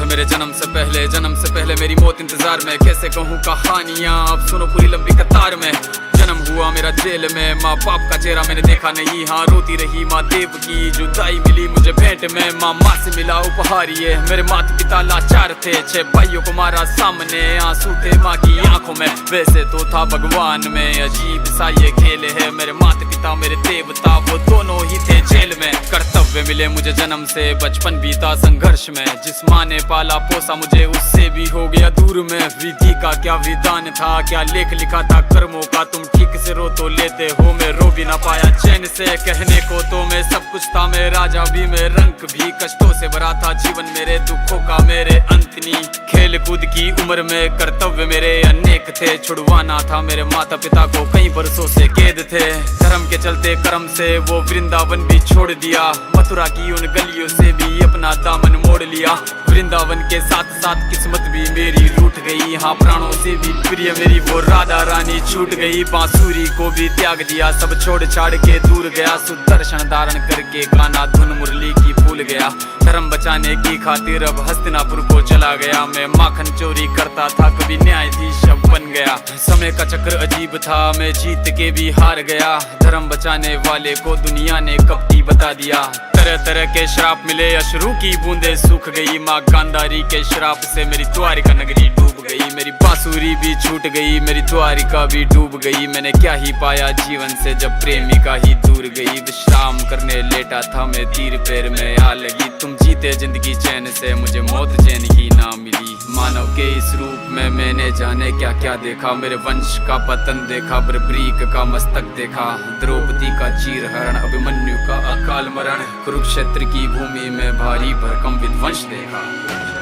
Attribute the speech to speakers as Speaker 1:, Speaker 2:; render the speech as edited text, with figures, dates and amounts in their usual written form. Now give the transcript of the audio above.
Speaker 1: है मेरे जन्म से पहले मेरी मौत इंतजार में। कैसे कहूँ कहानियाँ, अब सुनो पूरी लंबी कतार में। जन्म हुआ मेरा जेल में, माँ बाप का चेहरा मैंने देखा नहीं। हाँ रोती रही माँ देव की, जुदाई मिली मुझे भेंट में। माँ से मिला उपहार ये, मेरे माता पिता लाचार थे। 6 भाइयों को मारा सामने, आंसू थे माँ की आंखों में। वैसे तो था भगवान में, अजीब सा ये खेल है। मेरे माता पिता मेरे देवता, वो दोनों ही थे जेल में। कर्तव्य मिले मुझे जन्म से, बचपन बीता संघर्ष में। जिस माँ ने पाला पोसा मुझे, उससे भी हो गया दूर में। विधि का क्या विधान था, क्या लेख लिखा था कर्मों का। तुम ठीक से रो तो लेते हो, मैं रो भी ना पाया चैन से। कहने को तो मैं सब कुछ था, मैं राजा भी, मैं रंक भी। कष्टों से भरा था जीवन मेरे, दुखों का मेरे अंत नहीं। खेल कूद की उम्र में कर्तव्य मेरे अनेक थे। छुड़वाना था मेरे माता पिता को, कई बरसों से कैद थे। धर्म के चलते कर्म से वो वृंदावन भी छोड़ दिया। मथुरा की उन गलियों से भी अपना दामन मोड़ लिया। वृंदावन के साथ साथ किस्मत भी मेरी रूठ गई। हाँ प्राणों से भी प्रिय मेरी वो राधा रानी छूट गई। बांसुरी को भी त्याग दिया, सब छोड़ छाड़ के दूर गया। सुदर्शन धारण करके गाना धुन मुरली की भूल गया। धर्म बचाने की खातिर अब हस्तिनापुर को चला गया। मैं माखन चोरी करता था, कभी न्यायाधीश अब बन गया। समय का चक्र अजीब था, मैं जीत के भी हार गया। धर्म बचाने वाले को दुनिया ने कपटी बता दिया। तरह तरह के श्राप मिले, अश्रु की बूंदे सूख गई। माँ गांधारी के श्राप से मेरी द्वारिका नगरी डूब गई। मेरी बांसुरी भी छूट गई, मेरी द्वारिका भी डूब गई। मैंने क्या ही पाया जीवन से, जब प्रेमिका ही दूर गई। विश्राम करने लेटा था मैं, तीर पैर में आ लगी। तुम जीते जिंदगी चैन से, मुझे मौत चैन ही ना मिली। मानव के इस रूप में मैंने जाने क्या क्या देखा। मेरे वंश का पतन देखा, बर्बरीक का मस्तक देखा। द्रौपदी का चीरहरण, अभिमन्यु का अकाल मरण। कुरुक्षेत्र की भूमि में भारी भरकम विध्वंस देखा।